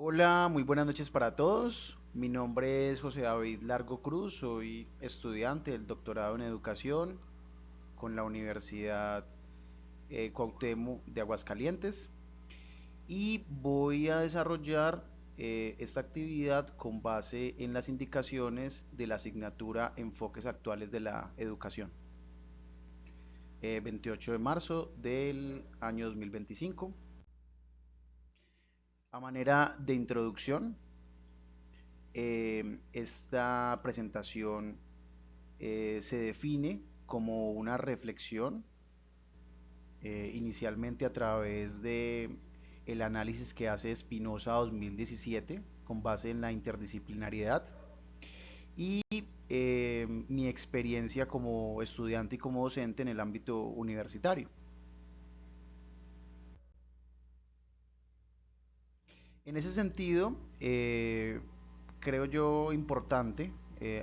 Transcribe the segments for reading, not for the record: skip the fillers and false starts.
Hola, muy buenas noches para todos. Mi nombre es José David Largo Cruz, soy estudiante del doctorado en educación con la Universidad Cuauhtémoc de Aguascalientes y voy a desarrollar esta actividad con base en las indicaciones de la asignatura Enfoques Actuales de la Educación, 28 de marzo del año 2025. A manera de introducción, esta presentación se define como una reflexión inicialmente a través de el análisis que hace Spinoza 2017 con base en la interdisciplinariedad y mi experiencia como estudiante y como docente en el ámbito universitario. En ese sentido, creo yo importante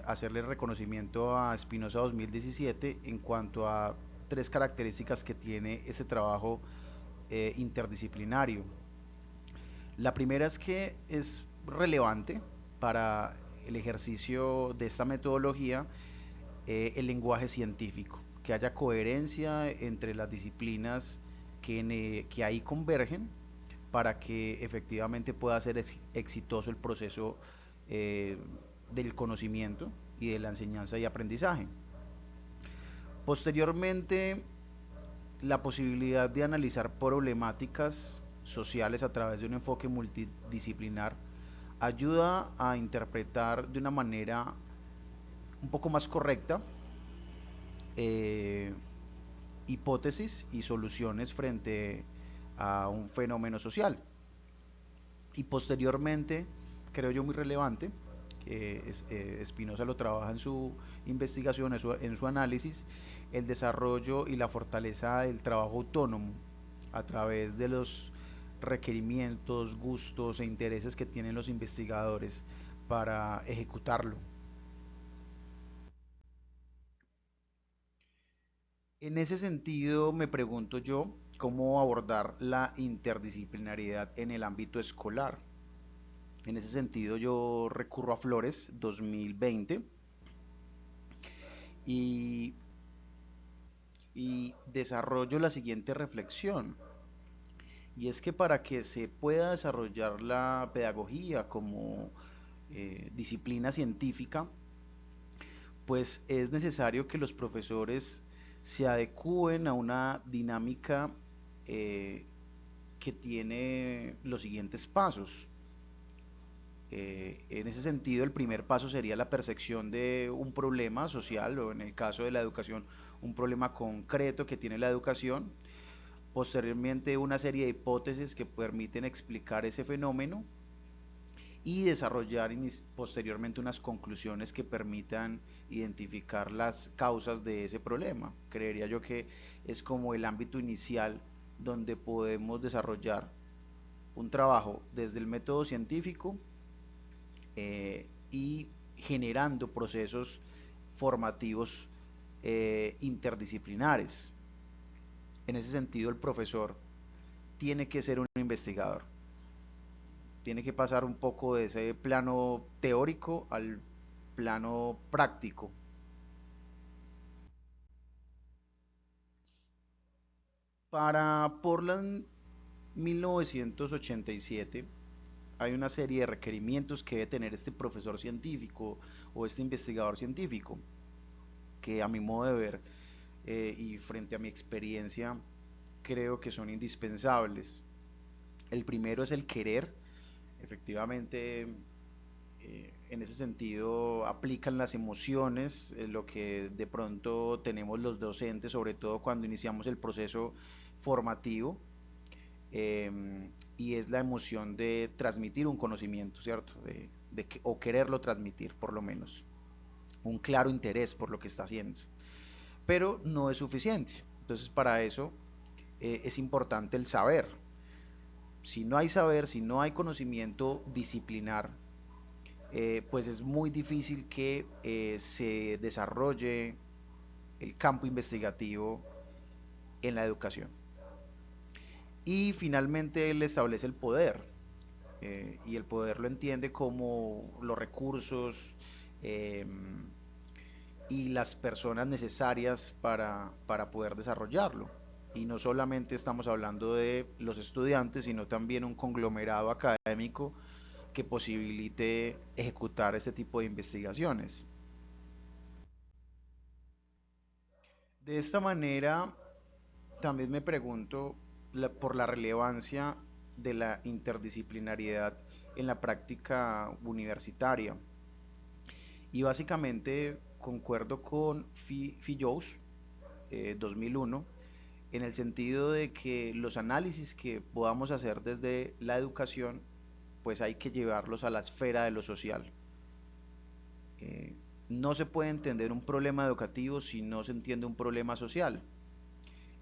hacerle reconocimiento a Spinoza 2017 en cuanto a tres características que tiene ese trabajo interdisciplinario. La primera es que es relevante para el ejercicio de esta metodología el lenguaje científico, que haya coherencia entre las disciplinas que ahí convergen para que efectivamente pueda ser exitoso el proceso eh, del conocimiento y de la enseñanza y aprendizaje. Posteriormente, la posibilidad de analizar problemáticas sociales a través de un enfoque multidisciplinar ayuda a interpretar de una manera un poco más correcta eh, hipótesis y soluciones frente a un fenómeno social. Y posteriormente, creo yo muy relevante, que Spinoza lo trabaja en su investigación, en su análisis, el desarrollo y la fortaleza del trabajo autónomo a través de los requerimientos, gustos e intereses que tienen los investigadores para ejecutarlo. En ese sentido, me pregunto yo cómo abordar la interdisciplinariedad en el ámbito escolar. En ese sentido, yo recurro a Flores 2020 y, y desarrollo la siguiente reflexión. Y es que para que se pueda desarrollar la pedagogía como disciplina científica, pues es necesario que los profesores se adecúen a una dinámica eh, que tiene los siguientes pasos. En ese sentido, el primer paso sería la percepción de un problema social o en el caso de la educación, un problema concreto que tiene la educación. Posteriormente, una serie de hipótesis que permiten explicar ese fenómeno y desarrollar posteriormente unas conclusiones que permitan identificar las causas de ese problema. Creería yo que es como el ámbito inicial donde podemos desarrollar un trabajo desde el método científico y generando procesos formativos interdisciplinares. En ese sentido, el profesor tiene que ser un investigador, tiene que pasar un poco de ese plano teórico al plano práctico. Para Portland 1987 hay una serie de requerimientos que debe tener este profesor científico o este investigador científico, que a mi modo de ver y frente a mi experiencia creo que son indispensables. El primero es el querer, efectivamente en ese sentido aplican las emociones, lo que de pronto tenemos los docentes, sobre todo cuando iniciamos el proceso formativo, y es la emoción de transmitir un conocimiento, ¿cierto? O quererlo transmitir, por lo menos. Un claro interés por lo que está haciendo. Pero no es suficiente. Entonces, para eso es importante el saber. Si no hay saber, si no hay conocimiento disciplinar, pues es muy difícil que se desarrolle el campo investigativo en la educación. Y finalmente él establece el poder. y el poder lo entiende como los recursos eh, y las personas necesarias para poder desarrollarlo. Y no solamente estamos hablando de los estudiantes, sino también un conglomerado académico que posibilite ejecutar este tipo de investigaciones. De esta manera, también me pregunto por la relevancia de la interdisciplinariedad en la práctica universitaria. Y básicamente concuerdo con Fillous 2001 en el sentido de que los análisis que podamos hacer desde la educación, pues hay que llevarlos a la esfera de lo social. Eh, no se puede entender un problema educativo si no se entiende un problema social.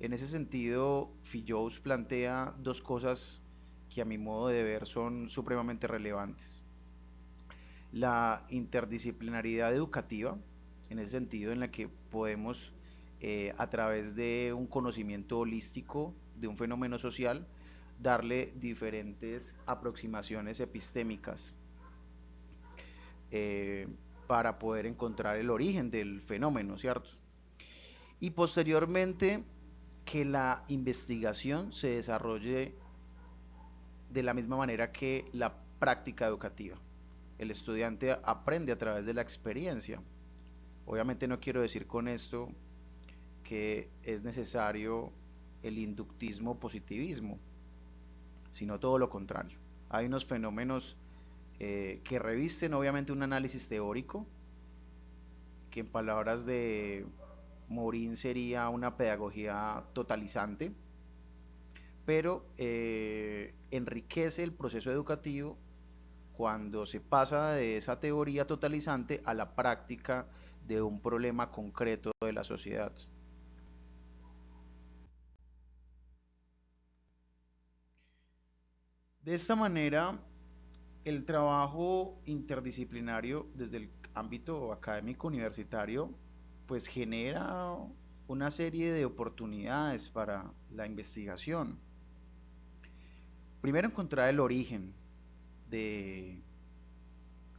En ese sentido, Fillous plantea dos cosas que a mi modo de ver son supremamente relevantes. La interdisciplinariedad educativa, en ese sentido en la que podemos, a través de un conocimiento holístico de un fenómeno social, darle diferentes aproximaciones epistémicas eh, para poder encontrar el origen del fenómeno, ¿cierto? Y posteriormente que la investigación se desarrolle de la misma manera que la práctica educativa. El estudiante aprende a través de la experiencia. Obviamente no quiero decir con esto que es necesario el inductismo positivismo, sino todo lo contrario. Hay unos fenómenos que revisten obviamente un análisis teórico, que en palabras de Morín sería una pedagogía totalizante, pero enriquece el proceso educativo cuando se pasa de esa teoría totalizante a la práctica de un problema concreto de la sociedad. De esta manera, el trabajo interdisciplinario desde el ámbito académico universitario pues genera una serie de oportunidades para la investigación. Primero, encontrar el origen de,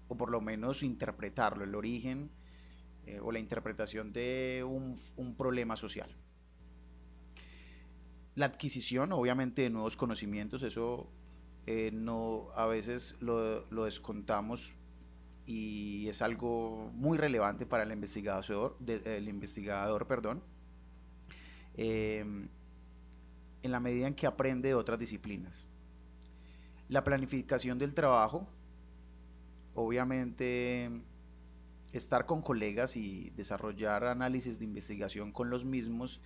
o por lo menos interpretarlo, el origen o la interpretación de un problema social. La adquisición, obviamente, de nuevos conocimientos, eso no, a veces lo descontamos y es algo muy relevante para el investigador, perdón, eh, en la medida en que aprende de otras disciplinas. La planificación del trabajo, obviamente estar con colegas y desarrollar análisis de investigación con los mismos,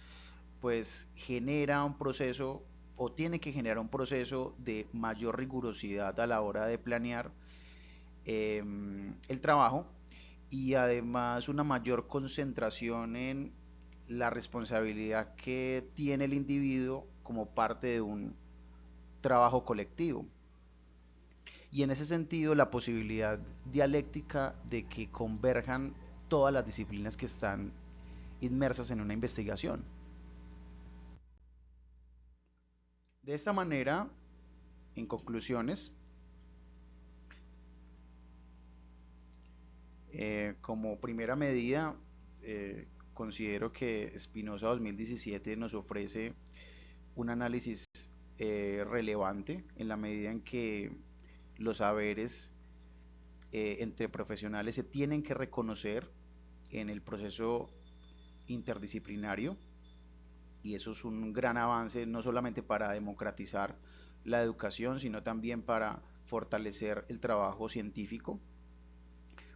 pues genera un proceso o tiene que generar un proceso de mayor rigurosidad a la hora de planear el trabajo y además una mayor concentración en la responsabilidad que tiene el individuo como parte de un trabajo colectivo. Y en ese sentido, la posibilidad dialéctica de que converjan todas las disciplinas que están inmersas en una investigación. De esta manera, en conclusiones, como primera medida, considero que Spinoza 2017 nos ofrece un análisis relevante en la medida en que los saberes entre profesionales se tienen que reconocer en el proceso interdisciplinario y eso es un gran avance no solamente para democratizar la educación, sino también para fortalecer el trabajo científico.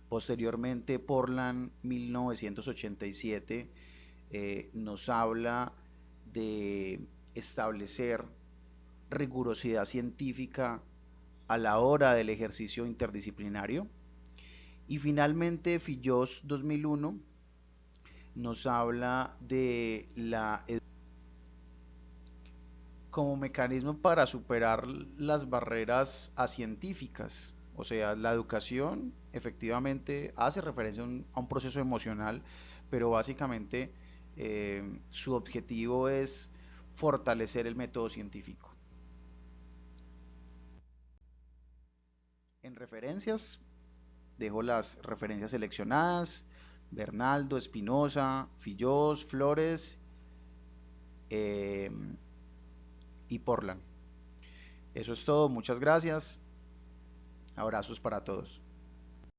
Posteriormente, Portland 1987 nos habla de establecer rigurosidad científica a la hora del ejercicio interdisciplinario. Y finalmente, Fillós 2001 nos habla de la como mecanismo para superar las barreras científicas. O sea, la educación efectivamente hace referencia a un proceso emocional, pero básicamente su objetivo es fortalecer el método científico. referencias. Dejo las referencias seleccionadas: Bernaldo, Espinosa, Fillós, Flores eh, y Portland. Eso es todo, muchas gracias. Abrazos para todos.